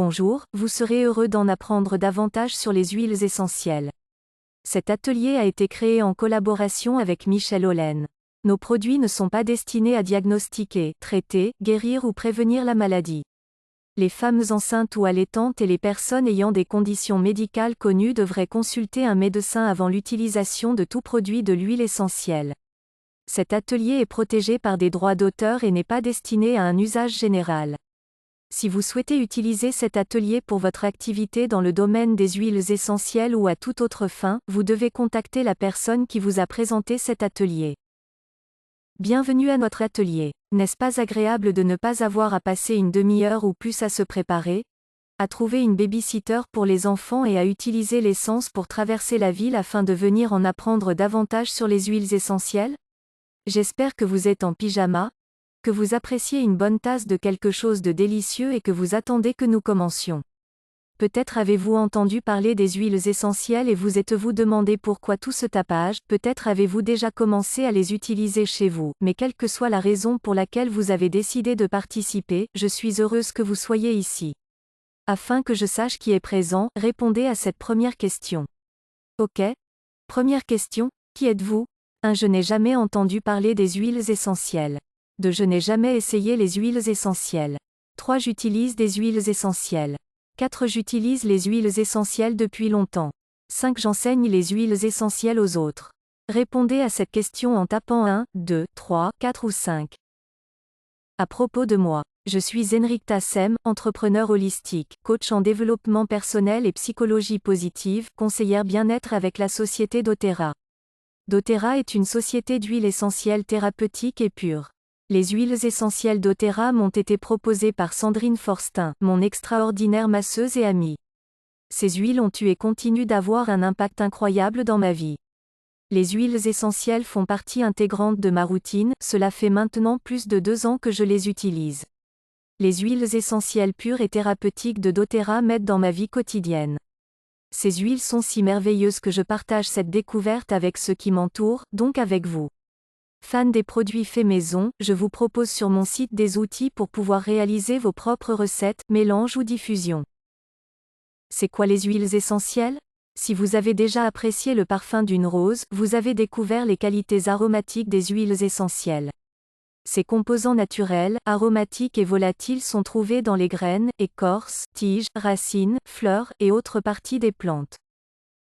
Bonjour, vous serez heureux d'en apprendre davantage sur les huiles essentielles. Cet atelier a été créé en collaboration avec Michel Hollen. Nos produits ne sont pas destinés à diagnostiquer, traiter, guérir ou prévenir la maladie. Les femmes enceintes ou allaitantes et les personnes ayant des conditions médicales connues devraient consulter un médecin avant l'utilisation de tout produit de l'huile essentielle. Cet atelier est protégé par des droits d'auteur et n'est pas destiné à un usage général. Si vous souhaitez utiliser cet atelier pour votre activité dans le domaine des huiles essentielles ou à toute autre fin, vous devez contacter la personne qui vous a présenté cet atelier. Bienvenue à notre atelier. N'est-ce pas agréable de ne pas avoir à passer une demi-heure ou plus à se préparer, à trouver une baby-sitter pour les enfants et à utiliser l'essence pour traverser la ville afin de venir en apprendre davantage sur les huiles essentielles? J'espère que vous êtes en pyjama, que vous appréciez une bonne tasse de quelque chose de délicieux et que vous attendez que nous commencions. Peut-être avez-vous entendu parler des huiles essentielles et vous êtes-vous demandé pourquoi tout ce tapage, peut-être avez-vous déjà commencé à les utiliser chez vous, mais quelle que soit la raison pour laquelle vous avez décidé de participer, je suis heureuse que vous soyez ici. Afin que je sache qui est présent, répondez à cette première question. Ok. Première question, qui êtes-vous? 1. Je n'ai jamais entendu parler des huiles essentielles. 2. Je n'ai jamais essayé les huiles essentielles. 3. J'utilise des huiles essentielles. 4. J'utilise les huiles essentielles depuis longtemps. 5. J'enseigne les huiles essentielles aux autres. Répondez à cette question en tapant 1, 2, 3, 4 ou 5. À propos de moi. Je suis Enricta Sem, entrepreneur holistique, coach en développement personnel et psychologie positive, conseillère bien-être avec la société doTERRA. doTERRA est une société d'huiles essentielles thérapeutiques et pures. Les huiles essentielles doTERRA m'ont été proposées par Sandrine Forstin, mon extraordinaire masseuse et amie. Ces huiles ont eu et continuent d'avoir un impact incroyable dans ma vie. Les huiles essentielles font partie intégrante de ma routine, cela fait maintenant plus de 2 ans que je les utilise. Les huiles essentielles pures et thérapeutiques de doTERRA m'aident dans ma vie quotidienne. Ces huiles sont si merveilleuses que je partage cette découverte avec ceux qui m'entourent, donc avec vous. Fan des produits faits maison, je vous propose sur mon site des outils pour pouvoir réaliser vos propres recettes, mélanges ou diffusions. C'est quoi les huiles essentielles? Si vous avez déjà apprécié le parfum d'une rose, vous avez découvert les qualités aromatiques des huiles essentielles. Ces composants naturels, aromatiques et volatiles sont trouvés dans les graines, écorces, tiges, racines, fleurs et autres parties des plantes.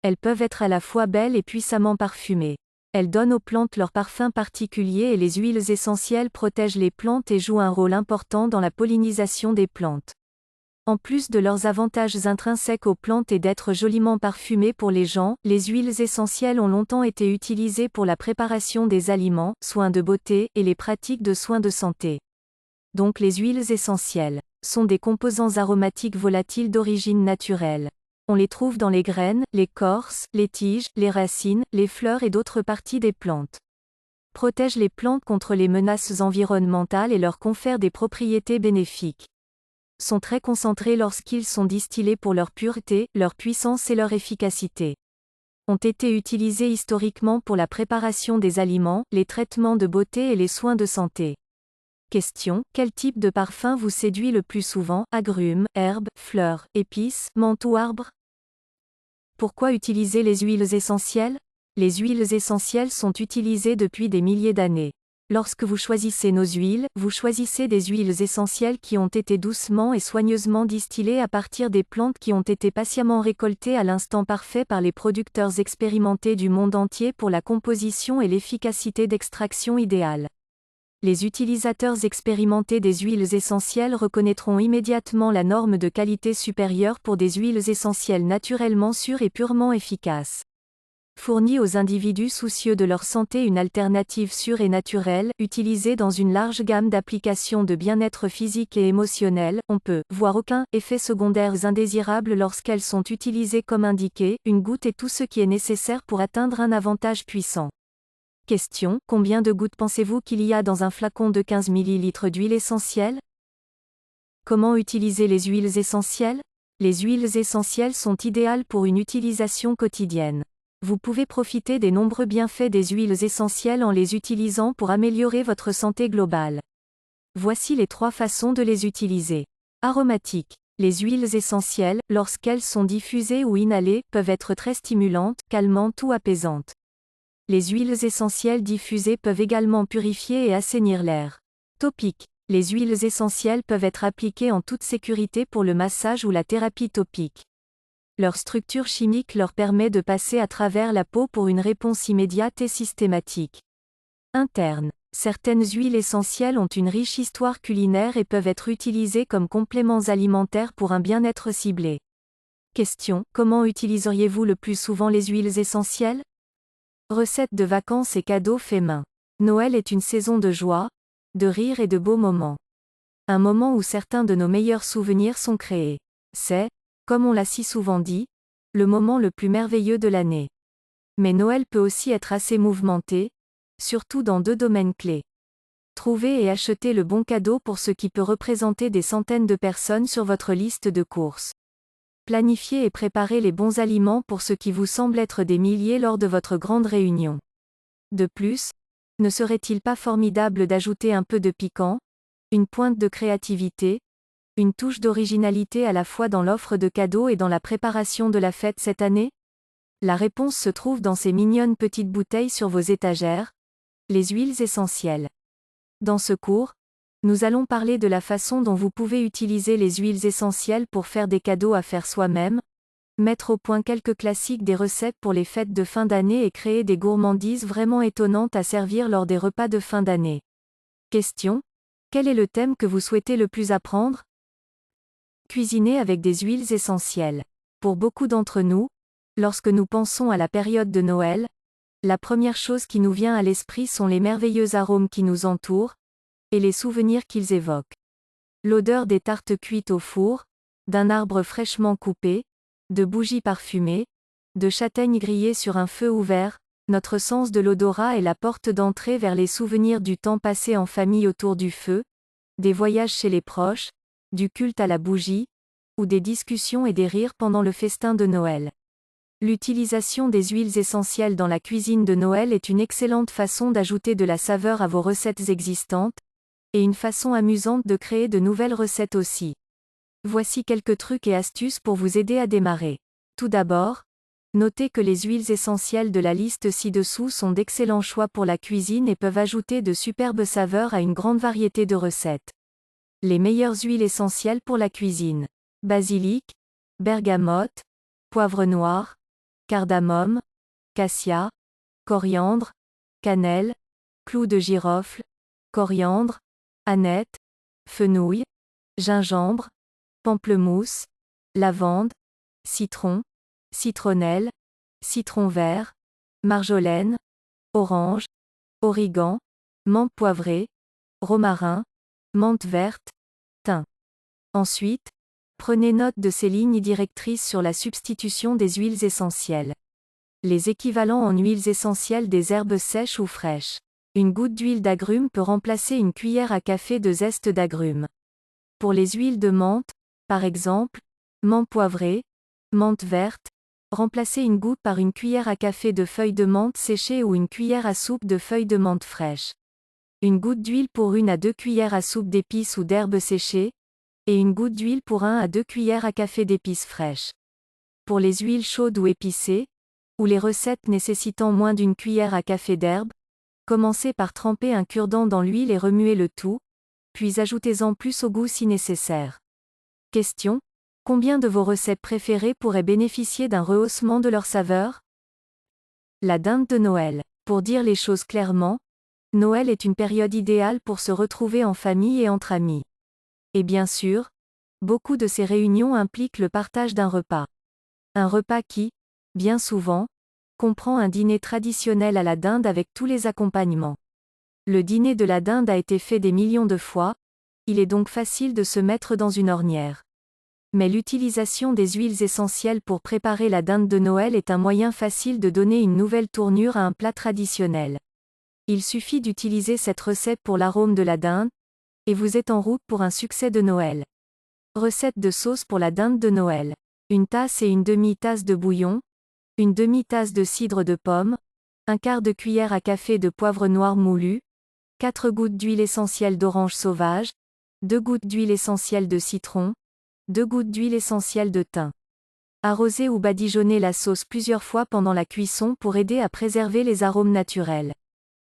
Elles peuvent être à la fois belles et puissamment parfumées. Elles donnent aux plantes leur parfum particulier et les huiles essentielles protègent les plantes et jouent un rôle important dans la pollinisation des plantes. En plus de leurs avantages intrinsèques aux plantes et d'être joliment parfumées pour les gens, les huiles essentielles ont longtemps été utilisées pour la préparation des aliments, soins de beauté, et les pratiques de soins de santé. Donc les huiles essentielles sont des composants aromatiques volatiles d'origine naturelle. On les trouve dans les graines, l'écorce, les tiges, les racines, les fleurs et d'autres parties des plantes. Protègent les plantes contre les menaces environnementales et leur confèrent des propriétés bénéfiques. Sont très concentrés lorsqu'ils sont distillés pour leur pureté, leur puissance et leur efficacité. Ont été utilisés historiquement pour la préparation des aliments, les traitements de beauté et les soins de santé. Question: quel type de parfum vous séduit le plus souvent? Agrumes, herbes, fleurs, épices, menthe ou arbre? Pourquoi utiliser les huiles essentielles? Les huiles essentielles sont utilisées depuis des milliers d'années. Lorsque vous choisissez nos huiles, vous choisissez des huiles essentielles qui ont été doucement et soigneusement distillées à partir des plantes qui ont été patiemment récoltées à l'instant parfait par les producteurs expérimentés du monde entier pour la composition et l'efficacité d'extraction idéale. Les utilisateurs expérimentés des huiles essentielles reconnaîtront immédiatement la norme de qualité supérieure pour des huiles essentielles naturellement sûres et purement efficaces. Fournit aux individus soucieux de leur santé une alternative sûre et naturelle, utilisée dans une large gamme d'applications de bien-être physique et émotionnel, on peut voir aucun effet secondaires indésirables lorsqu'elles sont utilisées comme indiqué, une goutte est tout ce qui est nécessaire pour atteindre un avantage puissant. Question: combien de gouttes pensez-vous qu'il y a dans un flacon de 15 ml d'huile essentielle? Comment utiliser les huiles essentielles? Les huiles essentielles sont idéales pour une utilisation quotidienne. Vous pouvez profiter des nombreux bienfaits des huiles essentielles en les utilisant pour améliorer votre santé globale. Voici les 3 façons de les utiliser. Aromatiques. Les huiles essentielles, lorsqu'elles sont diffusées ou inhalées, peuvent être très stimulantes, calmantes ou apaisantes. Les huiles essentielles diffusées peuvent également purifier et assainir l'air. Topique. Les huiles essentielles peuvent être appliquées en toute sécurité pour le massage ou la thérapie topique. Leur structure chimique leur permet de passer à travers la peau pour une réponse immédiate et systématique. Interne. Certaines huiles essentielles ont une riche histoire culinaire et peuvent être utilisées comme compléments alimentaires pour un bien-être ciblé. Question. Comment utiliseriez-vous le plus souvent les huiles essentielles? Recettes de vacances et cadeaux faits main. Noël est une saison de joie, de rire et de beaux moments. Un moment où certains de nos meilleurs souvenirs sont créés. C'est, comme on l'a si souvent dit, le moment le plus merveilleux de l'année. Mais Noël peut aussi être assez mouvementé, surtout dans 2 domaines clés. Trouver et acheter le bon cadeau pour ce qui peut représenter des centaines de personnes sur votre liste de courses. Planifier et préparer les bons aliments pour ce qui vous semble être des milliers lors de votre grande réunion. De plus, ne serait-il pas formidable d'ajouter un peu de piquant, une pointe de créativité, une touche d'originalité à la fois dans l'offre de cadeaux et dans la préparation de la fête cette année? La réponse se trouve dans ces mignonnes petites bouteilles sur vos étagères, les huiles essentielles. Dans ce cours, nous allons parler de la façon dont vous pouvez utiliser les huiles essentielles pour faire des cadeaux à faire soi-même, mettre au point quelques classiques des recettes pour les fêtes de fin d'année et créer des gourmandises vraiment étonnantes à servir lors des repas de fin d'année. Question. Quel est le thème que vous souhaitez le plus apprendre? Cuisiner avec des huiles essentielles. Pour beaucoup d'entre nous, lorsque nous pensons à la période de Noël, la première chose qui nous vient à l'esprit sont les merveilleux arômes qui nous entourent, et les souvenirs qu'ils évoquent. L'odeur des tartes cuites au four, d'un arbre fraîchement coupé, de bougies parfumées, de châtaignes grillées sur un feu ouvert, notre sens de l'odorat est la porte d'entrée vers les souvenirs du temps passé en famille autour du feu, des voyages chez les proches, du culte à la bougie, ou des discussions et des rires pendant le festin de Noël. L'utilisation des huiles essentielles dans la cuisine de Noël est une excellente façon d'ajouter de la saveur à vos recettes existantes, et une façon amusante de créer de nouvelles recettes aussi. Voici quelques trucs et astuces pour vous aider à démarrer. Tout d'abord, notez que les huiles essentielles de la liste ci-dessous sont d'excellents choix pour la cuisine et peuvent ajouter de superbes saveurs à une grande variété de recettes. Les meilleures huiles essentielles pour la cuisine. Basilic, bergamote, poivre noir, cardamome, cassia, coriandre, cannelle, clous de girofle, coriandre, aneth, fenouil, gingembre, pamplemousse, lavande, citron, citronnelle, citron vert, marjolaine, orange, origan, menthe poivrée, romarin, menthe verte, thym. Ensuite, prenez note de ces lignes directrices sur la substitution des huiles essentielles. Les équivalents en huiles essentielles des herbes sèches ou fraîches. Une goutte d'huile d'agrumes peut remplacer une cuillère à café de zeste d'agrumes. Pour les huiles de menthe, par exemple, menthe poivrée, menthe verte, remplacez une goutte par une cuillère à café de feuilles de menthe séchées ou une cuillère à soupe de feuilles de menthe fraîches. Une goutte d'huile pour 1 à 2 cuillères à soupe d'épices ou d'herbes séchées, et une goutte d'huile pour 1 à 2 cuillères à café d'épices fraîches. Pour les huiles chaudes ou épicées, ou les recettes nécessitant moins d'une cuillère à café d'herbe, commencez par tremper un cure-dent dans l'huile et remuez le tout, puis ajoutez-en plus au goût si nécessaire. Question. Combien de vos recettes préférées pourraient bénéficier d'un rehaussement de leur saveur? La dinde de Noël. Pour dire les choses clairement, Noël est une période idéale pour se retrouver en famille et entre amis. Et bien sûr, beaucoup de ces réunions impliquent le partage d'un repas. Un repas qui, bien souvent, comprend un dîner traditionnel à la dinde avec tous les accompagnements. Le dîner de la dinde a été fait des millions de fois, il est donc facile de se mettre dans une ornière. Mais l'utilisation des huiles essentielles pour préparer la dinde de Noël est un moyen facile de donner une nouvelle tournure à un plat traditionnel. Il suffit d'utiliser cette recette pour l'arôme de la dinde, et vous êtes en route pour un succès de Noël. Recette de sauce pour la dinde de Noël. 1 tasse et une demi-tasse de bouillon, une demi-tasse de cidre de pomme, un quart de cuillère à café de poivre noir moulu, 4 gouttes d'huile essentielle d'orange sauvage, 2 gouttes d'huile essentielle de citron, 2 gouttes d'huile essentielle de thym. Arrosez ou badigeonnez la sauce plusieurs fois pendant la cuisson pour aider à préserver les arômes naturels.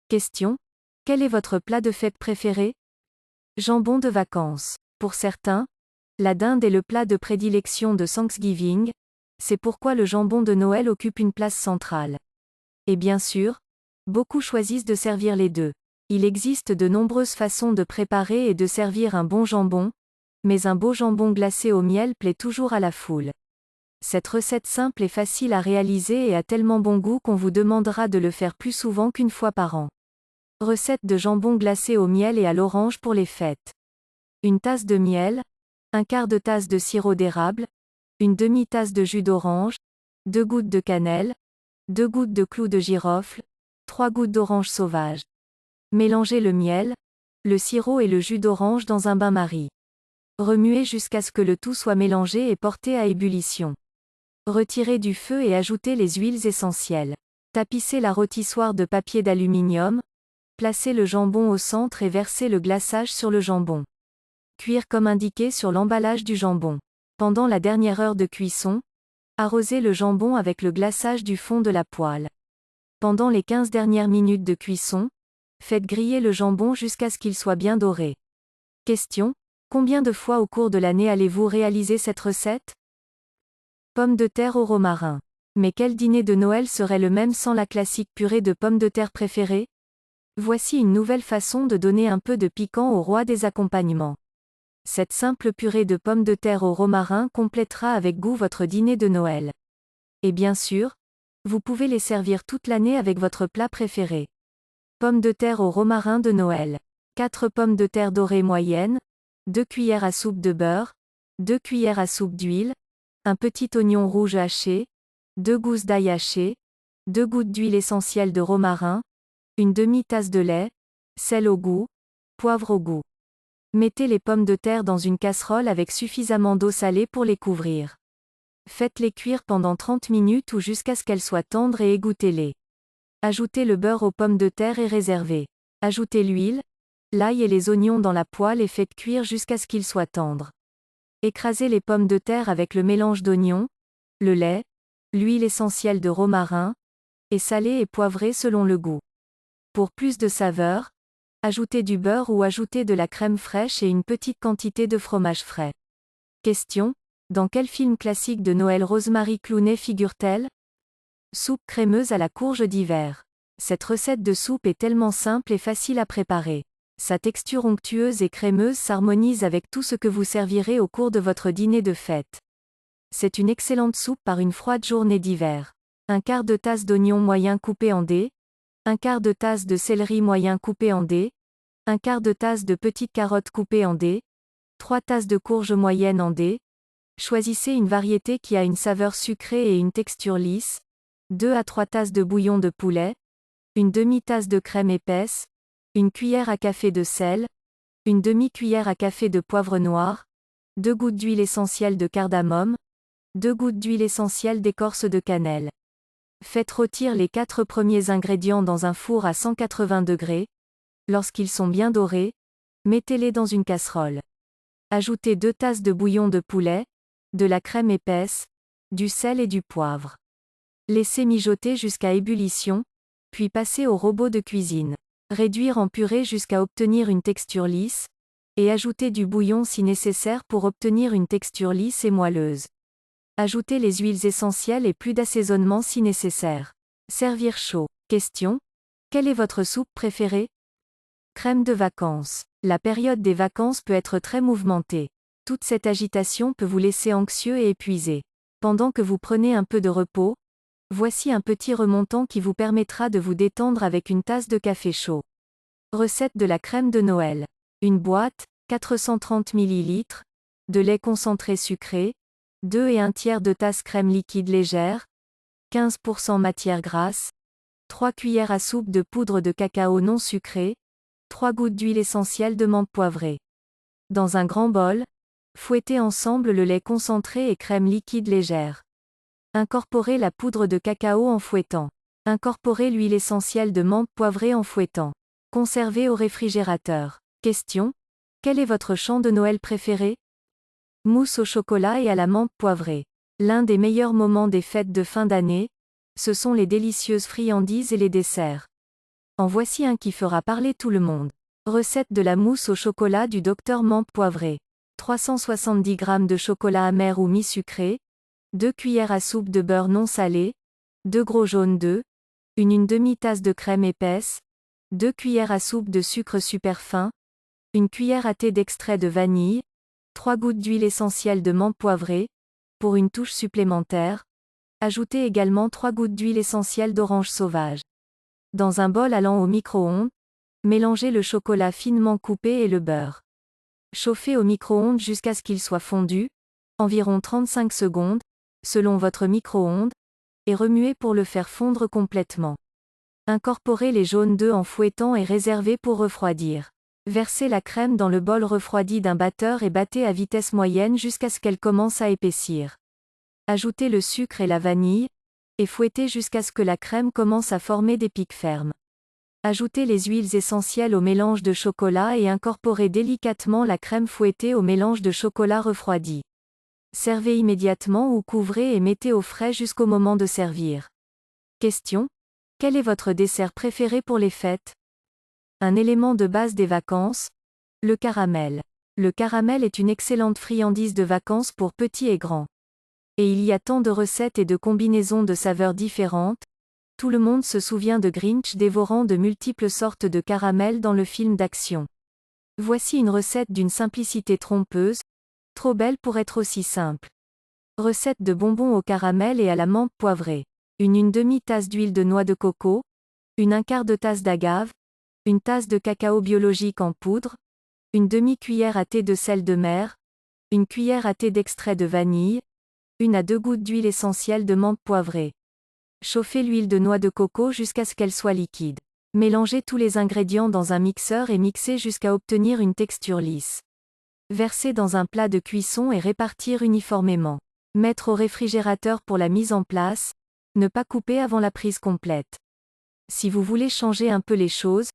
Question: quel est votre plat de fête préféré? Jambon de vacances. Pour certains, la dinde est le plat de prédilection de Thanksgiving, c'est pourquoi le jambon de Noël occupe une place centrale. Et bien sûr, beaucoup choisissent de servir les deux. Il existe de nombreuses façons de préparer et de servir un bon jambon, mais un beau jambon glacé au miel plaît toujours à la foule. Cette recette simple et facile à réaliser et a tellement bon goût qu'on vous demandera de le faire plus souvent qu'une fois par an. Recette de jambon glacé au miel et à l'orange pour les fêtes. Une tasse de miel, un quart de tasse de sirop d'érable, une demi-tasse de jus d'orange, 2 gouttes de cannelle, 2 gouttes de clous de girofle, 3 gouttes d'orange sauvage. Mélangez le miel, le sirop et le jus d'orange dans un bain-marie. Remuez jusqu'à ce que le tout soit mélangé et porté à ébullition. Retirez du feu et ajoutez les huiles essentielles. Tapissez la rôtissoire de papier d'aluminium. Placez le jambon au centre et versez le glaçage sur le jambon. Cuire comme indiqué sur l'emballage du jambon. Pendant la dernière heure de cuisson, arrosez le jambon avec le glaçage du fond de la poêle. Pendant les 15 dernières minutes de cuisson, faites griller le jambon jusqu'à ce qu'il soit bien doré. Question: combien de fois au cours de l'année allez-vous réaliser cette recette? Pommes de terre au romarin. Mais quel dîner de Noël serait le même sans la classique purée de pommes de terre préférée? Voici une nouvelle façon de donner un peu de piquant au roi des accompagnements. Cette simple purée de pommes de terre au romarin complétera avec goût votre dîner de Noël. Et bien sûr, vous pouvez les servir toute l'année avec votre plat préféré. Pommes de terre au romarin de Noël. 4 pommes de terre dorées moyennes, 2 cuillères à soupe de beurre, 2 cuillères à soupe d'huile, un petit oignon rouge haché, 2 gousses d'ail hachées, 2 gouttes d'huile essentielle de romarin, une demi-tasse de lait, sel au goût, poivre au goût. Mettez les pommes de terre dans une casserole avec suffisamment d'eau salée pour les couvrir. Faites-les cuire pendant 30 minutes ou jusqu'à ce qu'elles soient tendres et égouttez-les. Ajoutez le beurre aux pommes de terre et réservez. Ajoutez l'huile, l'ail et les oignons dans la poêle et faites cuire jusqu'à ce qu'ils soient tendres. Écrasez les pommes de terre avec le mélange d'oignons, le lait, l'huile essentielle de romarin, et salez et poivrez selon le goût. Pour plus de saveur, ajoutez du beurre ou ajoutez de la crème fraîche et une petite quantité de fromage frais. Question: dans quel film classique de Noël Rosemary Clooney figure-t-elle? Soupe crémeuse à la courge d'hiver. Cette recette de soupe est tellement simple et facile à préparer. Sa texture onctueuse et crémeuse s'harmonise avec tout ce que vous servirez au cours de votre dîner de fête. C'est une excellente soupe par une froide journée d'hiver. Un quart de tasse d'oignon moyen coupé en dés, un quart de tasse de céleri moyen coupé en dés, un quart de tasse de petites carottes coupées en dés, 3 tasses de courges moyennes en dés. Choisissez une variété qui a une saveur sucrée et une texture lisse, 2 à 3 tasses de bouillon de poulet, une demi-tasse de crème épaisse, une cuillère à café de sel, une demi-cuillère à café de poivre noir, 2 gouttes d'huile essentielle de cardamome, 2 gouttes d'huile essentielle d'écorce de cannelle. Faites rôtir les 4 premiers ingrédients dans un four à 180 degrés. Lorsqu'ils sont bien dorés, mettez-les dans une casserole. Ajoutez 2 tasses de bouillon de poulet, de la crème épaisse, du sel et du poivre. Laissez mijoter jusqu'à ébullition, puis passez au robot de cuisine. Réduire en purée jusqu'à obtenir une texture lisse, et ajouter du bouillon si nécessaire pour obtenir une texture lisse et moelleuse. Ajoutez les huiles essentielles et plus d'assaisonnement si nécessaire. Servir chaud. Question: quelle est votre soupe préférée? Crème de vacances. La période des vacances peut être très mouvementée. Toute cette agitation peut vous laisser anxieux et épuisé. Pendant que vous prenez un peu de repos, voici un petit remontant qui vous permettra de vous détendre avec une tasse de café chaud. Recette de la crème de Noël. Une boîte, 430 ml, de lait concentré sucré, 2 et 1/3 de tasse crème liquide légère, 15% matière grasse, 3 cuillères à soupe de poudre de cacao non sucrée, 3 gouttes d'huile essentielle de menthe poivrée. Dans un grand bol, fouettez ensemble le lait concentré et crème liquide légère. Incorporez la poudre de cacao en fouettant. Incorporez l'huile essentielle de menthe poivrée en fouettant. Conservez au réfrigérateur. Question: quel est votre chant de Noël préféré? Mousse au chocolat et à la menthe poivrée. L'un des meilleurs moments des fêtes de fin d'année, ce sont les délicieuses friandises et les desserts. En voici un qui fera parler tout le monde. Recette de la mousse au chocolat du docteur menthe poivrée. 370 g de chocolat amer ou mi-sucré, 2 cuillères à soupe de beurre non salé, 2 gros jaunes d'œufs, une demi-tasse de crème épaisse, 2 cuillères à soupe de sucre super fin, une cuillère à thé d'extrait de vanille, 3 gouttes d'huile essentielle de menthe poivrée, pour une touche supplémentaire. Ajoutez également 3 gouttes d'huile essentielle d'orange sauvage. Dans un bol allant au micro-ondes, mélangez le chocolat finement coupé et le beurre. Chauffez au micro-ondes jusqu'à ce qu'il soit fondu, environ 35 secondes, selon votre micro-ondes, et remuez pour le faire fondre complètement. Incorporez les jaunes d'œufs en fouettant et réservez pour refroidir. Versez la crème dans le bol refroidi d'un batteur et battez à vitesse moyenne jusqu'à ce qu'elle commence à épaissir. Ajoutez le sucre et la vanille, et fouettez jusqu'à ce que la crème commence à former des pics fermes. Ajoutez les huiles essentielles au mélange de chocolat et incorporez délicatement la crème fouettée au mélange de chocolat refroidi. Servez immédiatement ou couvrez et mettez au frais jusqu'au moment de servir. Question: quel est votre dessert préféré pour les fêtes? Un élément de base des vacances, le caramel. Le caramel est une excellente friandise de vacances pour petits et grands. Et il y a tant de recettes et de combinaisons de saveurs différentes. Tout le monde se souvient de Grinch dévorant de multiples sortes de caramel dans le film d'action. Voici une recette d'une simplicité trompeuse, trop belle pour être aussi simple. Recette de bonbons au caramel et à la menthe poivrée. Une demi-tasse d'huile de noix de coco, un quart de tasse d'agave, une tasse de cacao biologique en poudre, une demi-cuillère à thé de sel de mer, une cuillère à thé d'extrait de vanille, 1 à 2 gouttes d'huile essentielle de menthe poivrée. Chauffez l'huile de noix de coco jusqu'à ce qu'elle soit liquide. Mélangez tous les ingrédients dans un mixeur et mixez jusqu'à obtenir une texture lisse. Versez dans un plat de cuisson et répartir uniformément. Mettre au réfrigérateur pour la mise en place. Ne pas couper avant la prise complète. Si vous voulez changer un peu les choses,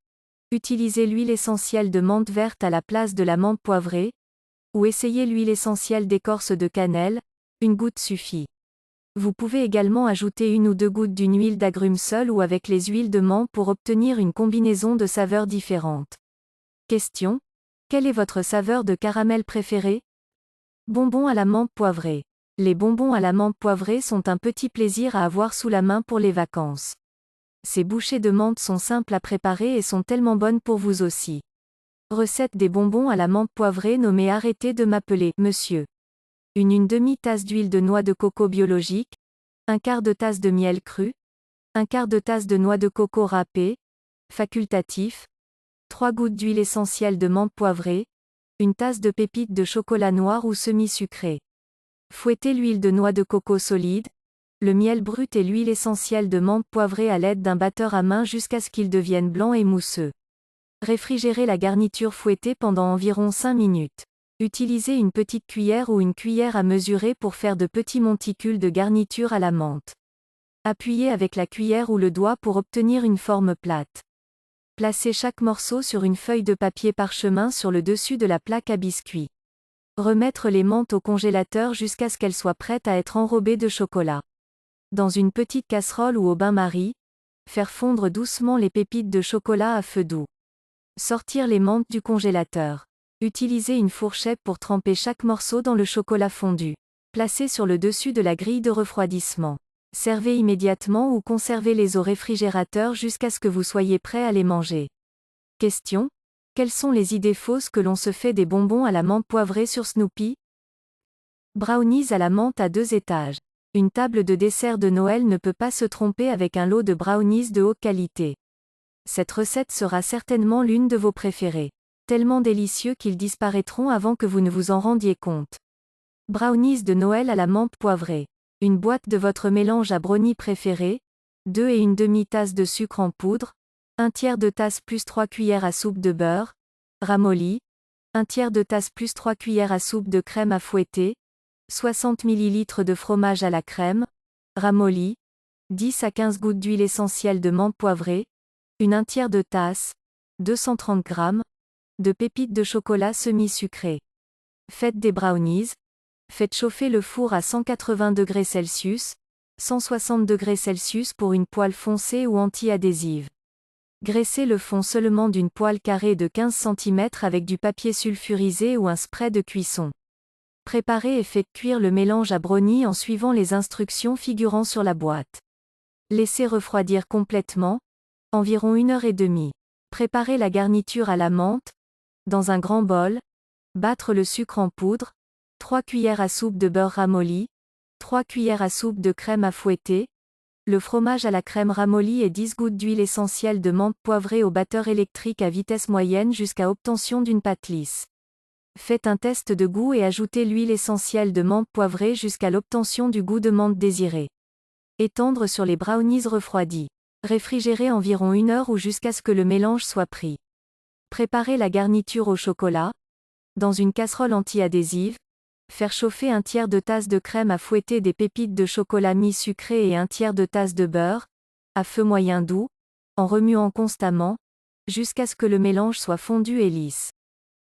utilisez l'huile essentielle de menthe verte à la place de la menthe poivrée, ou essayez l'huile essentielle d'écorce de cannelle, 1 goutte suffit. Vous pouvez également ajouter 1 ou 2 gouttes d'une huile d'agrumes seule ou avec les huiles de menthe pour obtenir une combinaison de saveurs différentes. Question: quelle est votre saveur de caramel préférée? Bonbons à la menthe poivrée. Les bonbons à la menthe poivrée sont un petit plaisir à avoir sous la main pour les vacances. Ces bouchées de menthe sont simples à préparer et sont tellement bonnes pour vous aussi. Recette des bonbons à la menthe poivrée nommée Arrêtez de m'appeler Monsieur. Une demi-tasse d'huile de noix de coco biologique, un quart de tasse de miel cru, un quart de tasse de noix de coco râpée, facultatif, 3 gouttes d'huile essentielle de menthe poivrée, une tasse de pépites de chocolat noir ou semi-sucré. Fouettez l'huile de noix de coco solide, le miel brut et l'huile essentielle de menthe poivrée à l'aide d'un batteur à main jusqu'à ce qu'ils deviennent blancs et mousseux. Réfrigérez la garniture fouettée pendant environ 5 minutes. Utilisez une petite cuillère ou une cuillère à mesurer pour faire de petits monticules de garniture à la menthe. Appuyez avec la cuillère ou le doigt pour obtenir une forme plate. Placez chaque morceau sur une feuille de papier parchemin sur le dessus de la plaque à biscuits. Remettre les menthes au congélateur jusqu'à ce qu'elles soient prêtes à être enrobées de chocolat. Dans une petite casserole ou au bain-marie, faire fondre doucement les pépites de chocolat à feu doux. Sortir les menthes du congélateur. Utilisez une fourchette pour tremper chaque morceau dans le chocolat fondu. Placez sur le dessus de la grille de refroidissement. Servez immédiatement ou conservez-les au réfrigérateur jusqu'à ce que vous soyez prêt à les manger. Question: quelles sont les idées fausses que l'on se fait des bonbons à la menthe poivrée sur Snoopy? Brownies à la menthe à 2 étages. Une table de dessert de Noël ne peut pas se tromper avec un lot de brownies de haute qualité. Cette recette sera certainement l'une de vos préférées. Tellement délicieux qu'ils disparaîtront avant que vous ne vous en rendiez compte. Brownies de Noël à la menthe poivrée. Une boîte de votre mélange à brownie préféré, 2 et une demi-tasse de sucre en poudre, 1/3 de tasse plus 3 cuillères à soupe de beurre, ramolli, 1/3 de tasse plus 3 cuillères à soupe de crème à fouetter, 60 ml de fromage à la crème, ramolli, 10 à 15 gouttes d'huile essentielle de menthe poivrée, 1/3 de tasse, 230 g, de pépites de chocolat semi-sucré. Faites des brownies, Faites chauffer le four à 180°C, 160°C pour une poêle foncée ou anti-adhésive. Graissez le fond seulement d'une poêle carrée de 15 cm avec du papier sulfurisé ou un spray de cuisson. Préparez et faites cuire le mélange à brownie en suivant les instructions figurant sur la boîte. Laissez refroidir complètement, environ 1h30. Préparez la garniture à la menthe. Dans un grand bol, battre le sucre en poudre, 3 cuillères à soupe de beurre ramolli, 3 cuillères à soupe de crème à fouetter, le fromage à la crème ramollie et 10 gouttes d'huile essentielle de menthe poivrée au batteur électrique à vitesse moyenne jusqu'à obtention d'une pâte lisse. Faites un test de goût et ajoutez l'huile essentielle de menthe poivrée jusqu'à l'obtention du goût de menthe désiré. Étendre sur les brownies refroidis. Réfrigérer environ 1 heure ou jusqu'à ce que le mélange soit pris. Préparez la garniture au chocolat. Dans une casserole anti-adhésive, faire chauffer un tiers de tasse de crème à fouetter des pépites de chocolat mi-sucré et un tiers de tasse de beurre, à feu moyen doux, en remuant constamment, jusqu'à ce que le mélange soit fondu et lisse.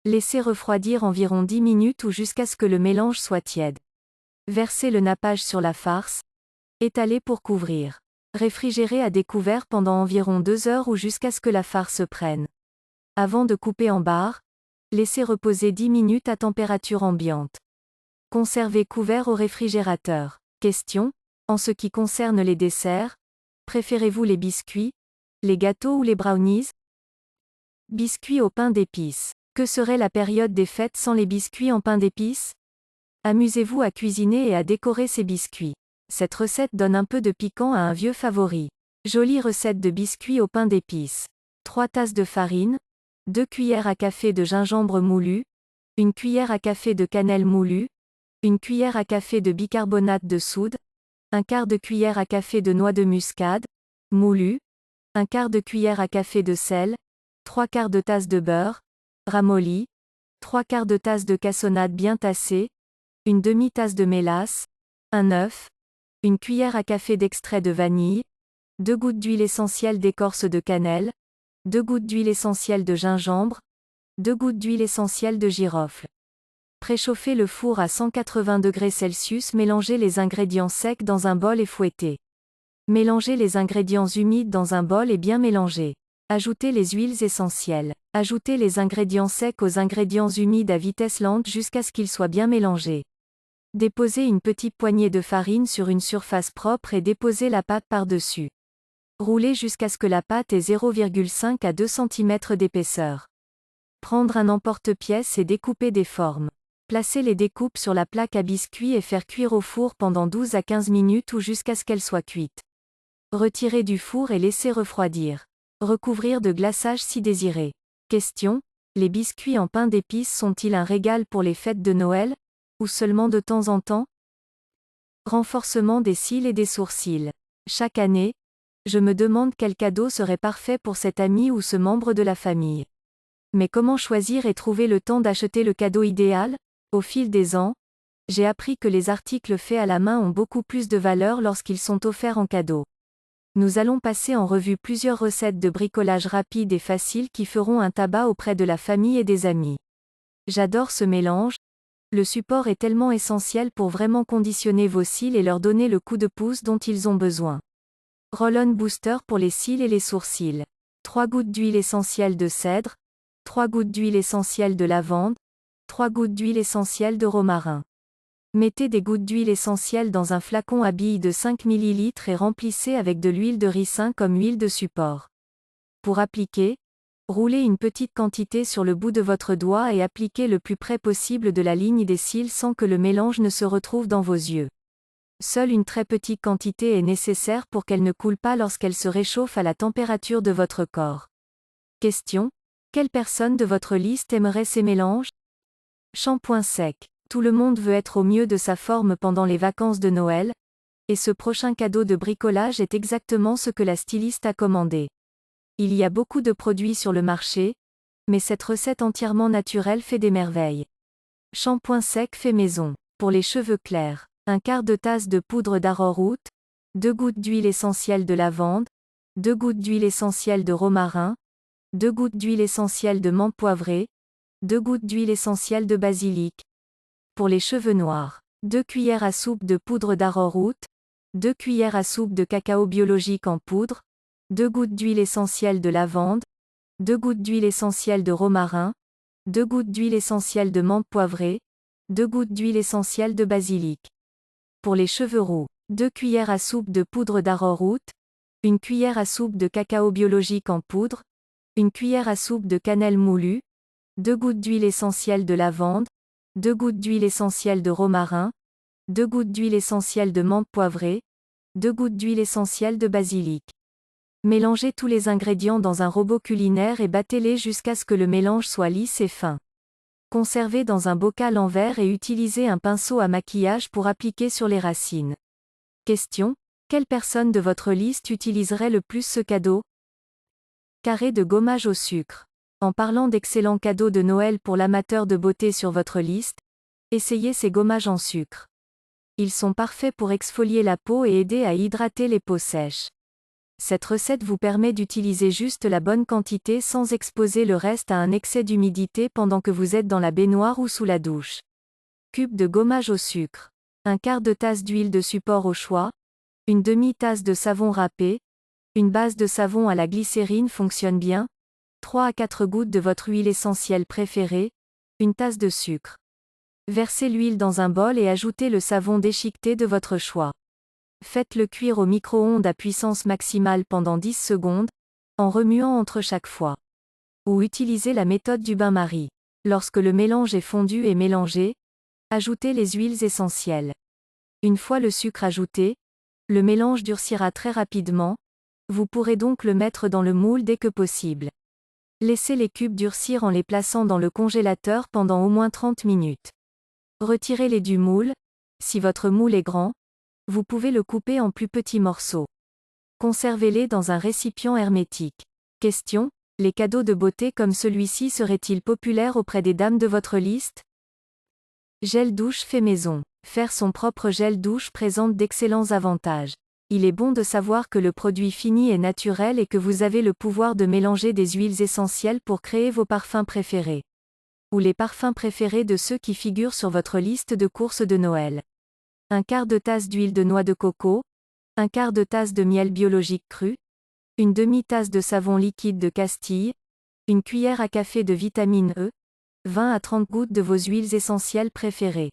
Laissez refroidir environ 10 minutes ou jusqu'à ce que le mélange soit tiède. Versez le nappage sur la farce. Étalez pour couvrir. Réfrigérez à découvert pendant environ 2 heures ou jusqu'à ce que la farce prenne. Avant de couper en barres, laissez reposer 10 minutes à température ambiante. Conservez couvert au réfrigérateur. Question: en ce qui concerne les desserts, préférez-vous les biscuits, les gâteaux ou les brownies? Biscuits au pain d'épices. Que serait la période des fêtes sans les biscuits en pain d'épices? Amusez-vous à cuisiner et à décorer ces biscuits. Cette recette donne un peu de piquant à un vieux favori. Jolie recette de biscuits au pain d'épices. 3 tasses de farine, 2 cuillères à café de gingembre moulu, 1 cuillère à café de cannelle moulue, 1 cuillère à café de bicarbonate de soude, 1/4 de cuillère à café de noix de muscade, moulu, 1/4 de cuillère à café de sel, 3/4 de tasse de beurre, ramolli, 3/4 de tasse de cassonade bien tassée, une demi-tasse de mélasse, un œuf, 1 cuillère à café d'extrait de vanille, 2 gouttes d'huile essentielle d'écorce de cannelle, 2 gouttes d'huile essentielle de gingembre, 2 gouttes d'huile essentielle de girofle. Préchauffez le four à 180°C, mélangez les ingrédients secs dans un bol et fouettez. Mélangez les ingrédients humides dans un bol et bien mélanger. Ajoutez les huiles essentielles. Ajoutez les ingrédients secs aux ingrédients humides à vitesse lente jusqu'à ce qu'ils soient bien mélangés. Déposez une petite poignée de farine sur une surface propre et déposez la pâte par-dessus. Roulez jusqu'à ce que la pâte ait 0,5 à 2 cm d'épaisseur. Prendre un emporte-pièce et découper des formes. Placez les découpes sur la plaque à biscuits et faire cuire au four pendant 12 à 15 minutes ou jusqu'à ce qu'elles soient cuites. Retirez du four et laissez refroidir. Recouvrir de glaçage si désiré. Question: les biscuits en pain d'épices sont-ils un régal pour les fêtes de Noël? Ou seulement de temps en temps? Renforcement des cils et des sourcils. Chaque année, je me demande quel cadeau serait parfait pour cet ami ou ce membre de la famille. Mais comment choisir et trouver le temps d'acheter le cadeau idéal? Au fil des ans, j'ai appris que les articles faits à la main ont beaucoup plus de valeur lorsqu'ils sont offerts en cadeau. Nous allons passer en revue plusieurs recettes de bricolage rapide et facile qui feront un tabac auprès de la famille et des amis. J'adore ce mélange. Le support est tellement essentiel pour vraiment conditionner vos cils et leur donner le coup de pouce dont ils ont besoin. Roll-on booster pour les cils et les sourcils. 3 gouttes d'huile essentielle de cèdre, 3 gouttes d'huile essentielle de lavande, 3 gouttes d'huile essentielle de romarin. Mettez des gouttes d'huile essentielle dans un flacon à billes de 5 ml et remplissez avec de l'huile de ricin comme huile de support. Pour appliquer, roulez une petite quantité sur le bout de votre doigt et appliquez le plus près possible de la ligne des cils sans que le mélange ne se retrouve dans vos yeux. Seule une très petite quantité est nécessaire pour qu'elle ne coule pas lorsqu'elle se réchauffe à la température de votre corps. Question: quelle personne de votre liste aimerait ces mélanges? Shampoing sec. Tout le monde veut être au mieux de sa forme pendant les vacances de Noël, et ce prochain cadeau de bricolage est exactement ce que la styliste a commandé. Il y a beaucoup de produits sur le marché, mais cette recette entièrement naturelle fait des merveilles. Shampoing sec fait maison. Pour les cheveux clairs, 1/4 de tasse de poudre d'arrowroot, 2 gouttes d'huile essentielle de lavande, 2 gouttes d'huile essentielle de romarin, 2 gouttes d'huile essentielle de menthe poivrée, 2 gouttes d'huile essentielle de basilic. Pour les cheveux noirs, 2 cuillères à soupe de poudre d'arrowroot, 2 cuillères à soupe de cacao biologique en poudre, 2 gouttes d'huile essentielle de lavande, 2 gouttes d'huile essentielle de romarin, 2 gouttes d'huile essentielle de menthe poivrée, 2 gouttes d'huile essentielle de basilic. Pour les cheveux roux, 2 cuillères à soupe de poudre d'arrowroot, 1 cuillère à soupe de cacao biologique en poudre, 1 cuillère à soupe de cannelle moulue, 2 gouttes d'huile essentielle de lavande, 2 gouttes d'huile essentielle de romarin, 2 gouttes d'huile essentielle de menthe poivrée, 2 gouttes d'huile essentielle de basilic. Mélangez tous les ingrédients dans un robot culinaire et battez-les jusqu'à ce que le mélange soit lisse et fin. Conservez dans un bocal en verre et utilisez un pinceau à maquillage pour appliquer sur les racines. Question: quelle personne de votre liste utiliserait le plus ce cadeau? Carré de gommage au sucre. En parlant d'excellents cadeaux de Noël pour l'amateur de beauté sur votre liste, essayez ces gommages en sucre. Ils sont parfaits pour exfolier la peau et aider à hydrater les peaux sèches. Cette recette vous permet d'utiliser juste la bonne quantité sans exposer le reste à un excès d'humidité pendant que vous êtes dans la baignoire ou sous la douche. Cube de gommage au sucre. Un quart de tasse d'huile de support au choix, une demi-tasse de savon râpé, une base de savon à la glycérine fonctionne bien, 3 à 4 gouttes de votre huile essentielle préférée, une tasse de sucre. Versez l'huile dans un bol et ajoutez le savon déchiqueté de votre choix. Faites-le cuire au micro-ondes à puissance maximale pendant 10 secondes, en remuant entre chaque fois. Ou utilisez la méthode du bain-marie. Lorsque le mélange est fondu et mélangé, ajoutez les huiles essentielles. Une fois le sucre ajouté, le mélange durcira très rapidement, vous pourrez donc le mettre dans le moule dès que possible. Laissez les cubes durcir en les plaçant dans le congélateur pendant au moins 30 minutes. Retirez-les du moule, si votre moule est grand, vous pouvez le couper en plus petits morceaux. Conservez-les dans un récipient hermétique. Question: les cadeaux de beauté comme celui-ci seraient-ils populaires auprès des dames de votre liste? Gel douche fait maison. Faire son propre gel douche présente d'excellents avantages. Il est bon de savoir que le produit fini est naturel et que vous avez le pouvoir de mélanger des huiles essentielles pour créer vos parfums préférés. Ou les parfums préférés de ceux qui figurent sur votre liste de courses de Noël. Un quart de tasse d'huile de noix de coco, un quart de tasse de miel biologique cru, une demi-tasse de savon liquide de Castille, une cuillère à café de vitamine E, 20 à 30 gouttes de vos huiles essentielles préférées.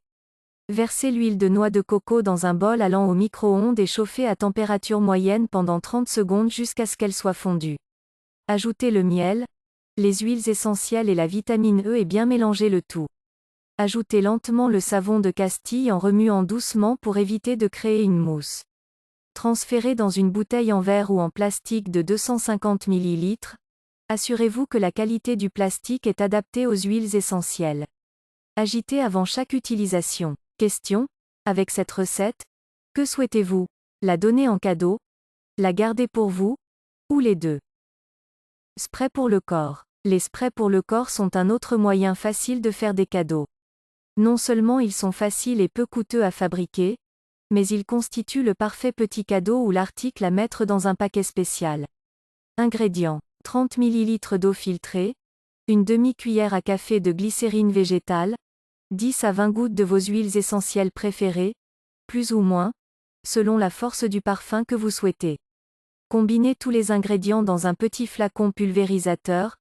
Versez l'huile de noix de coco dans un bol allant au micro-ondes et chauffez à température moyenne pendant 30 secondes jusqu'à ce qu'elle soit fondue. Ajoutez le miel, les huiles essentielles et la vitamine E et bien mélangez le tout. Ajoutez lentement le savon de Castille en remuant doucement pour éviter de créer une mousse. Transférez dans une bouteille en verre ou en plastique de 250 ml. Assurez-vous que la qualité du plastique est adaptée aux huiles essentielles. Agitez avant chaque utilisation. Question: avec cette recette, que souhaitez-vous? La donner en cadeau? La garder pour vous? Ou les deux? Spray pour le corps. Les sprays pour le corps sont un autre moyen facile de faire des cadeaux. Non seulement ils sont faciles et peu coûteux à fabriquer, mais ils constituent le parfait petit cadeau ou l'article à mettre dans un paquet spécial. Ingrédients: 30 ml d'eau filtrée, une demi-cuillère à café de glycérine végétale, 10 à 20 gouttes de vos huiles essentielles préférées, plus ou moins, selon la force du parfum que vous souhaitez. Combinez tous les ingrédients dans un petit flacon pulvérisateur,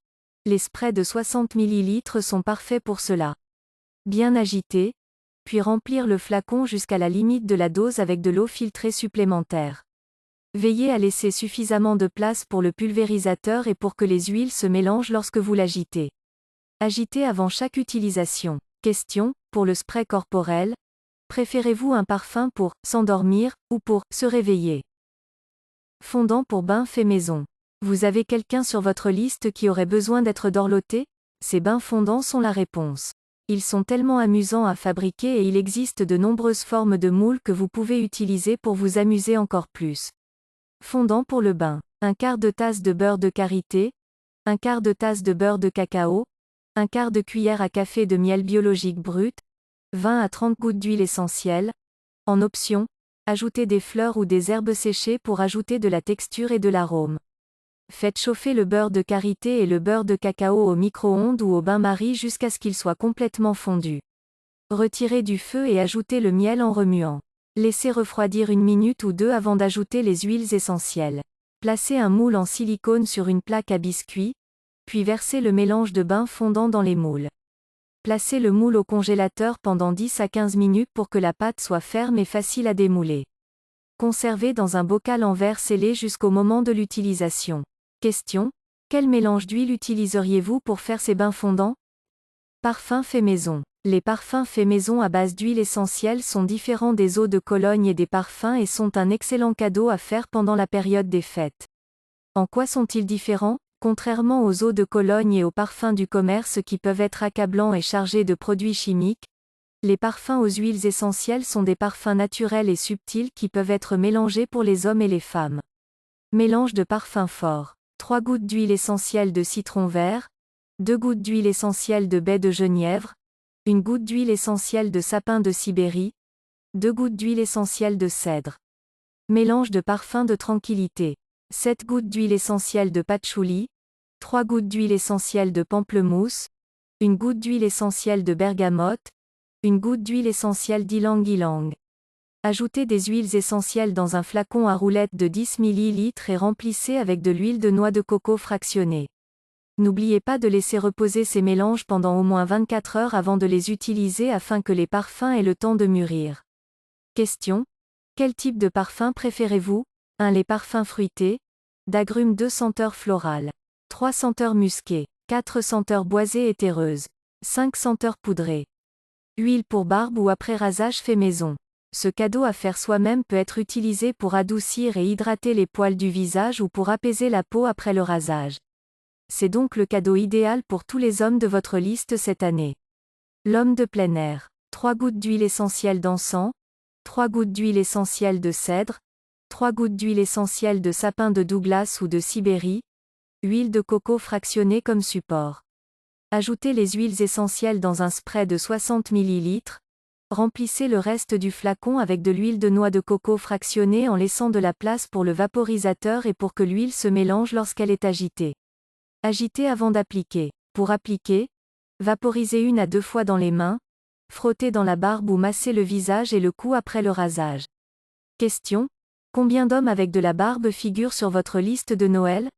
les sprays de 60 ml sont parfaits pour cela. Bien agiter, puis remplir le flacon jusqu'à la limite de la dose avec de l'eau filtrée supplémentaire. Veillez à laisser suffisamment de place pour le pulvérisateur et pour que les huiles se mélangent lorsque vous l'agitez. Agitez avant chaque utilisation. Question: pour le spray corporel, préférez-vous un parfum pour s'endormir ou pour se réveiller? Fondant pour bain fait maison. Vous avez quelqu'un sur votre liste qui aurait besoin d'être dorloté? Ces bains fondants sont la réponse. Ils sont tellement amusants à fabriquer et il existe de nombreuses formes de moules que vous pouvez utiliser pour vous amuser encore plus. Fondant pour le bain. Un quart de tasse de beurre de karité, un quart de tasse de beurre de cacao, un quart de cuillère à café de miel biologique brut, 20 à 30 gouttes d'huile essentielle. En option, ajoutez des fleurs ou des herbes séchées pour ajouter de la texture et de l'arôme. Faites chauffer le beurre de karité et le beurre de cacao au micro-ondes ou au bain-marie jusqu'à ce qu'ils soient complètement fondus. Retirez du feu et ajoutez le miel en remuant. Laissez refroidir 1 minute ou 2 avant d'ajouter les huiles essentielles. Placez un moule en silicone sur une plaque à biscuits, puis versez le mélange de bain fondant dans les moules. Placez le moule au congélateur pendant 10 à 15 minutes pour que la pâte soit ferme et facile à démouler. Conservez dans un bocal en verre scellé jusqu'au moment de l'utilisation. Question: quel mélange d'huile utiliseriez-vous pour faire ces bains fondants? Parfum fait maison. Les parfums faits maison à base d'huile essentielle sont différents des eaux de Cologne et des parfums et sont un excellent cadeau à faire pendant la période des fêtes. En quoi sont-ils différents? Contrairement aux eaux de Cologne et aux parfums du commerce qui peuvent être accablants et chargés de produits chimiques, les parfums aux huiles essentielles sont des parfums naturels et subtils qui peuvent être mélangés pour les hommes et les femmes. Mélange de parfums forts. 3 gouttes d'huile essentielle de citron vert, 2 gouttes d'huile essentielle de baie de genièvre, 1 goutte d'huile essentielle de sapin de Sibérie, 2 gouttes d'huile essentielle de cèdre. Mélange de parfums de tranquillité. 7 gouttes d'huile essentielle de patchouli, 3 gouttes d'huile essentielle de pamplemousse, 1 goutte d'huile essentielle de bergamote, 1 goutte d'huile essentielle d'ylang-ylang. Ajoutez des huiles essentielles dans un flacon à roulettes de 10 ml et remplissez avec de l'huile de noix de coco fractionnée. N'oubliez pas de laisser reposer ces mélanges pendant au moins 24 heures avant de les utiliser afin que les parfums aient le temps de mûrir. Question: quel type de parfum préférez-vous? 1. Les parfums fruités. D'agrumes. 2. Senteurs florales. 3. Senteurs musquées. 4. Senteurs boisées et terreuses. 5. Senteurs poudrées. Huile pour barbe ou après rasage fait maison. Ce cadeau à faire soi-même peut être utilisé pour adoucir et hydrater les poils du visage ou pour apaiser la peau après le rasage. C'est donc le cadeau idéal pour tous les hommes de votre liste cette année. L'homme de plein air. 3 gouttes d'huile essentielle d'encens, 3 gouttes d'huile essentielle de cèdre, 3 gouttes d'huile essentielle de sapin de Douglas ou de Sibérie, huile de coco fractionnée comme support. Ajoutez les huiles essentielles dans un spray de 60 ml. Remplissez le reste du flacon avec de l'huile de noix de coco fractionnée en laissant de la place pour le vaporisateur et pour que l'huile se mélange lorsqu'elle est agitée. Agitez avant d'appliquer. Pour appliquer, vaporisez 1 à 2 fois dans les mains, frottez dans la barbe ou massez le visage et le cou après le rasage. Question: combien d'hommes avec de la barbe figurent sur votre liste de Noël?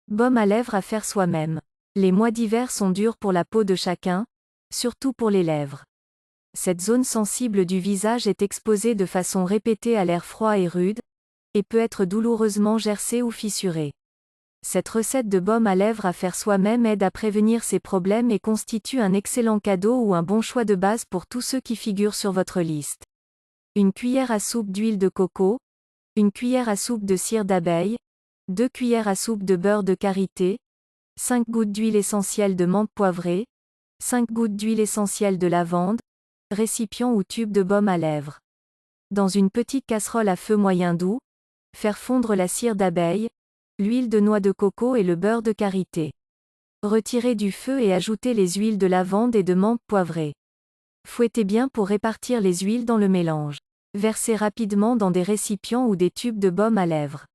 Baume à lèvres à faire soi-même. Les mois d'hiver sont durs pour la peau de chacun, surtout pour les lèvres. Cette zone sensible du visage est exposée de façon répétée à l'air froid et rude, et peut être douloureusement gercée ou fissurée. Cette recette de baume à lèvres à faire soi-même aide à prévenir ces problèmes et constitue un excellent cadeau ou un bon choix de base pour tous ceux qui figurent sur votre liste. 1 cuillère à soupe d'huile de coco, 1 cuillère à soupe de cire d'abeille, 2 cuillères à soupe de beurre de karité, 5 gouttes d'huile essentielle de menthe poivrée, 5 gouttes d'huile essentielle de lavande, récipient ou tube de baume à lèvres. Dans une petite casserole à feu moyen doux, faire fondre la cire d'abeille, l'huile de noix de coco et le beurre de karité. Retirez du feu et ajoutez les huiles de lavande et de menthe poivrée. Fouettez bien pour répartir les huiles dans le mélange. Versez rapidement dans des récipients ou des tubes de baume à lèvres.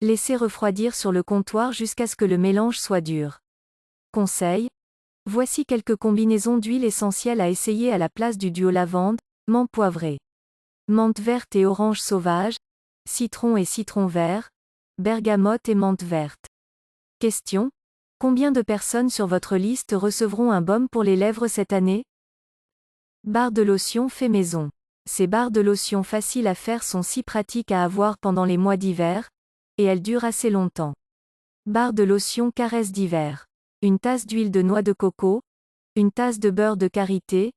Laissez refroidir sur le comptoir jusqu'à ce que le mélange soit dur. Conseil: voici quelques combinaisons d'huiles essentielles à essayer à la place du duo lavande, menthe poivrée. Menthe verte et orange sauvage, citron et citron vert, bergamote et menthe verte. Question: combien de personnes sur votre liste recevront un baume pour les lèvres cette année? Barre de lotion fait maison. Ces barres de lotion faciles à faire sont si pratiques à avoir pendant les mois d'hiver, et elles durent assez longtemps. Barre de lotion caresse d'hiver. 1 tasse d'huile de noix de coco, 1 tasse de beurre de karité,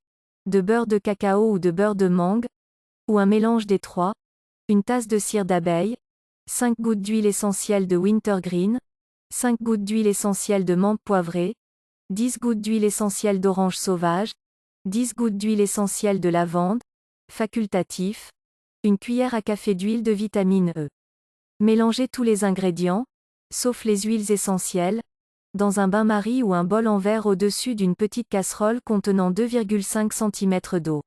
de beurre de cacao ou de beurre de mangue, ou un mélange des trois, 1 tasse de cire d'abeille, 5 gouttes d'huile essentielle de wintergreen, 5 gouttes d'huile essentielle de menthe poivrée, 10 gouttes d'huile essentielle d'orange sauvage, 10 gouttes d'huile essentielle de lavande, facultatif, 1 cuillère à café d'huile de vitamine E. Mélangez tous les ingrédients, sauf les huiles essentielles, dans un bain-marie ou un bol en verre au-dessus d'une petite casserole contenant 2,5 cm d'eau.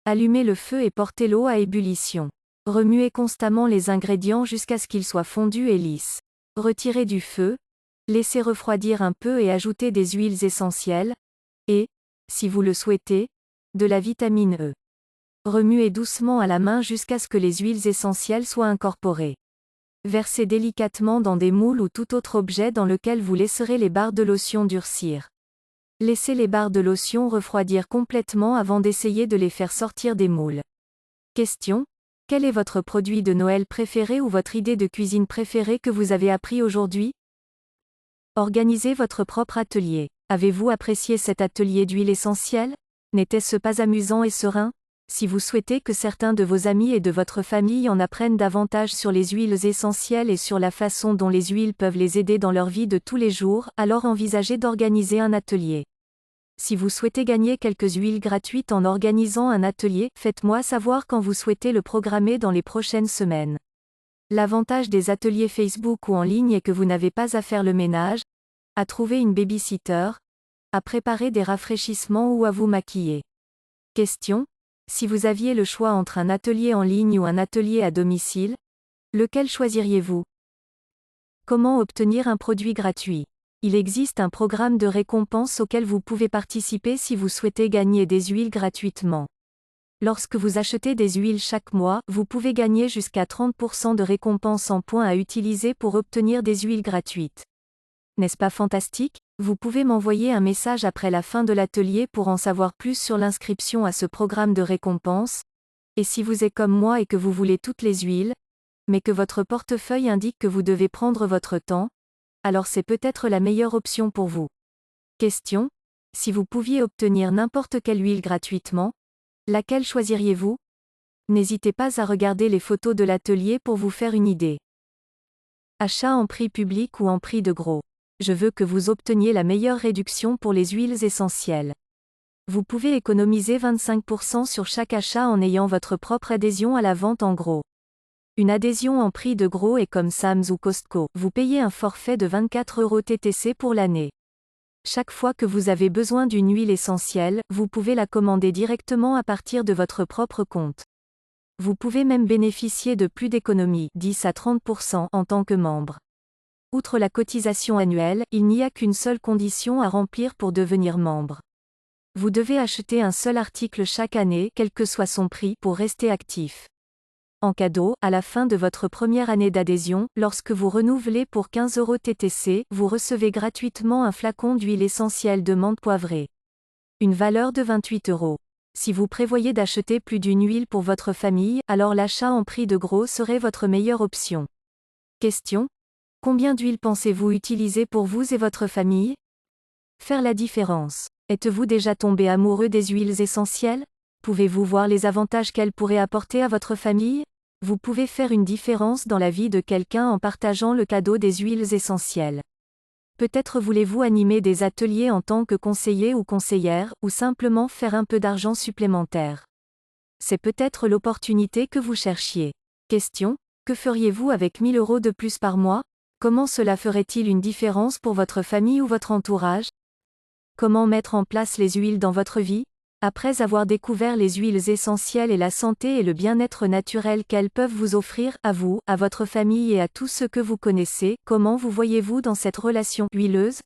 Allumez le feu et portez l'eau à ébullition. Remuez constamment les ingrédients jusqu'à ce qu'ils soient fondus et lisses. Retirez du feu, laissez refroidir un peu et ajoutez des huiles essentielles, et, si vous le souhaitez, De la vitamine E. Remuez doucement à la main jusqu'à ce que les huiles essentielles soient incorporées. Versez délicatement dans des moules ou tout autre objet dans lequel vous laisserez les barres de lotion durcir. Laissez les barres de lotion refroidir complètement avant d'essayer de les faire sortir des moules. Question: quel est votre produit de Noël préféré ou votre idée de cuisine préférée que vous avez appris aujourd'hui? Organisez votre propre atelier. Avez-vous apprécié cet atelier d'huile essentielle? N'était-ce pas amusant et serein? Si vous souhaitez que certains de vos amis et de votre famille en apprennent davantage sur les huiles essentielles et sur la façon dont les huiles peuvent les aider dans leur vie de tous les jours, alors envisagez d'organiser un atelier. Si vous souhaitez gagner quelques huiles gratuites en organisant un atelier, faites-moi savoir quand vous souhaitez le programmer dans les prochaines semaines. L'avantage des ateliers Facebook ou en ligne est que vous n'avez pas à faire le ménage, à trouver une baby-sitter, à préparer des rafraîchissements ou à vous maquiller. Question: si vous aviez le choix entre un atelier en ligne ou un atelier à domicile, lequel choisiriez-vous? Comment obtenir un produit gratuit? Il existe un programme de récompense auquel vous pouvez participer si vous souhaitez gagner des huiles gratuitement. Lorsque vous achetez des huiles chaque mois, vous pouvez gagner jusqu'à 30% de récompense en points à utiliser pour obtenir des huiles gratuites. N'est-ce pas fantastique? Vous pouvez m'envoyer un message après la fin de l'atelier pour en savoir plus sur l'inscription à ce programme de récompense. Et si vous êtes comme moi et que vous voulez toutes les huiles, mais que votre portefeuille indique que vous devez prendre votre temps, alors c'est peut-être la meilleure option pour vous. Question: si vous pouviez obtenir n'importe quelle huile gratuitement, laquelle choisiriez-vous? N'hésitez pas à regarder les photos de l'atelier pour vous faire une idée. Achat en prix public ou en prix de gros. Je veux que vous obteniez la meilleure réduction pour les huiles essentielles. Vous pouvez économiser 25% sur chaque achat en ayant votre propre adhésion à la vente en gros. Une adhésion en prix de gros est comme Sam's ou Costco. Vous payez un forfait de 24 € TTC pour l'année. Chaque fois que vous avez besoin d'une huile essentielle, vous pouvez la commander directement à partir de votre propre compte. Vous pouvez même bénéficier de plus d'économies, 10 à 30% en tant que membre. Outre la cotisation annuelle, il n'y a qu'une seule condition à remplir pour devenir membre. Vous devez acheter un seul article chaque année, quel que soit son prix, pour rester actif. En cadeau, à la fin de votre première année d'adhésion, lorsque vous renouvelez pour 15 € TTC, vous recevez gratuitement un flacon d'huile essentielle de menthe poivrée. Une valeur de 28 €. Si vous prévoyez d'acheter plus d'une huile pour votre famille, alors l'achat en prix de gros serait votre meilleure option. Question: combien d'huile pensez-vous utiliser pour vous et votre famille? Faire la différence. Êtes-vous déjà tombé amoureux des huiles essentielles? Pouvez-vous voir les avantages qu'elles pourraient apporter à votre famille? Vous pouvez faire une différence dans la vie de quelqu'un en partageant le cadeau des huiles essentielles. Peut-être voulez-vous animer des ateliers en tant que conseiller ou conseillère, ou simplement faire un peu d'argent supplémentaire. C'est peut-être l'opportunité que vous cherchiez. Question: que feriez-vous avec 1000 € de plus par mois? Comment cela ferait-il une différence pour votre famille ou votre entourage? Comment mettre en place les huiles dans votre vie? Après avoir découvert les huiles essentielles et la santé et le bien-être naturel qu'elles peuvent vous offrir, à vous, à votre famille et à tous ceux que vous connaissez, comment vous voyez-vous dans cette relation huileuse?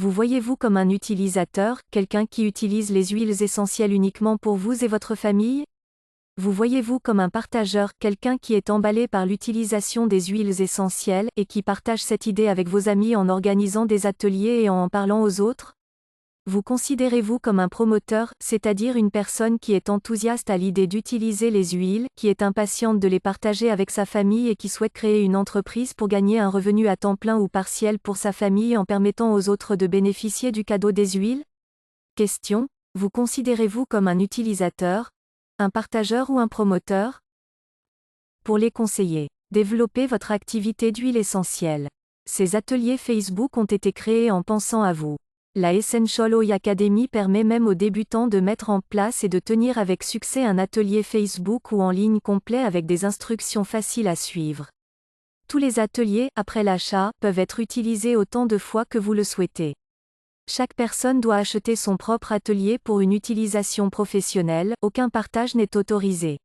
Vous voyez-vous comme un utilisateur, quelqu'un qui utilise les huiles essentielles uniquement pour vous et votre famille? Vous voyez-vous comme un partageur, quelqu'un qui est emballé par l'utilisation des huiles essentielles et qui partage cette idée avec vos amis en organisant des ateliers et en parlant aux autres? Vous considérez-vous comme un promoteur, c'est-à-dire une personne qui est enthousiaste à l'idée d'utiliser les huiles, qui est impatiente de les partager avec sa famille et qui souhaite créer une entreprise pour gagner un revenu à temps plein ou partiel pour sa famille en permettant aux autres de bénéficier du cadeau des huiles? Question: vous considérez-vous comme un utilisateur, un partageur ou un promoteur? Pour les conseillers, développez votre activité d'huile essentielle. Ces ateliers Facebook ont été créés en pensant à vous. La Essential Oil Academy permet même aux débutants de mettre en place et de tenir avec succès un atelier Facebook ou en ligne complet avec des instructions faciles à suivre. Tous les ateliers, après l'achat, peuvent être utilisés autant de fois que vous le souhaitez. Chaque personne doit acheter son propre atelier pour une utilisation professionnelle, aucun partage n'est autorisé.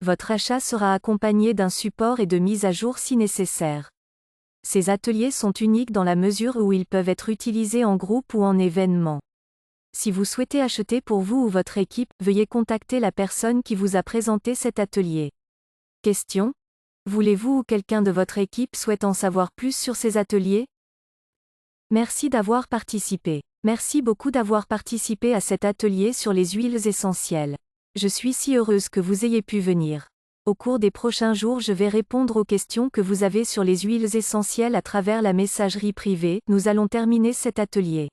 Votre achat sera accompagné d'un support et de mise à jour si nécessaire. Ces ateliers sont uniques dans la mesure où ils peuvent être utilisés en groupe ou en événement. Si vous souhaitez acheter pour vous ou votre équipe, veuillez contacter la personne qui vous a présenté cet atelier. Question: voulez-vous ou quelqu'un de votre équipe souhaite en savoir plus sur ces ateliers? Merci d'avoir participé. Merci beaucoup d'avoir participé à cet atelier sur les huiles essentielles. Je suis si heureuse que vous ayez pu venir. Au cours des prochains jours, je vais répondre aux questions que vous avez sur les huiles essentielles à travers la messagerie privée. Nous allons terminer cet atelier.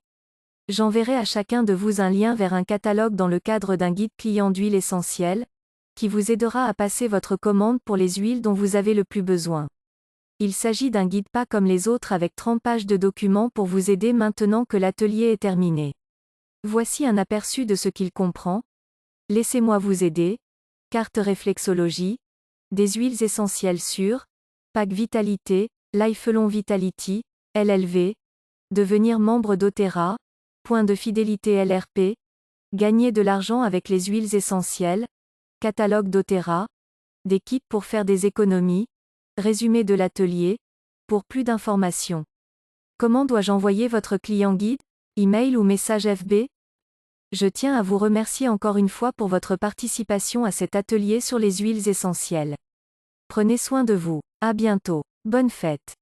J'enverrai à chacun de vous un lien vers un catalogue dans le cadre d'un guide client d'huiles essentielles, qui vous aidera à passer votre commande pour les huiles dont vous avez le plus besoin. Il s'agit d'un guide pas comme les autres avec 30 pages de documents pour vous aider maintenant que l'atelier est terminé. Voici un aperçu de ce qu'il comprend. Laissez-moi vous aider. Carte réflexologie. Des huiles essentielles sûres. Pack Vitalité, Lifelong Vitality, LLV. Devenir membre d'Otera. Point de fidélité LRP. Gagner de l'argent avec les huiles essentielles. Catalogue d'Otera. Des kits pour faire des économies. Résumé de l'atelier. Pour plus d'informations. Comment dois-je envoyer votre client guide? Email ou message FB? Je tiens à vous remercier encore une fois pour votre participation à cet atelier sur les huiles essentielles. Prenez soin de vous. À bientôt. Bonne fête.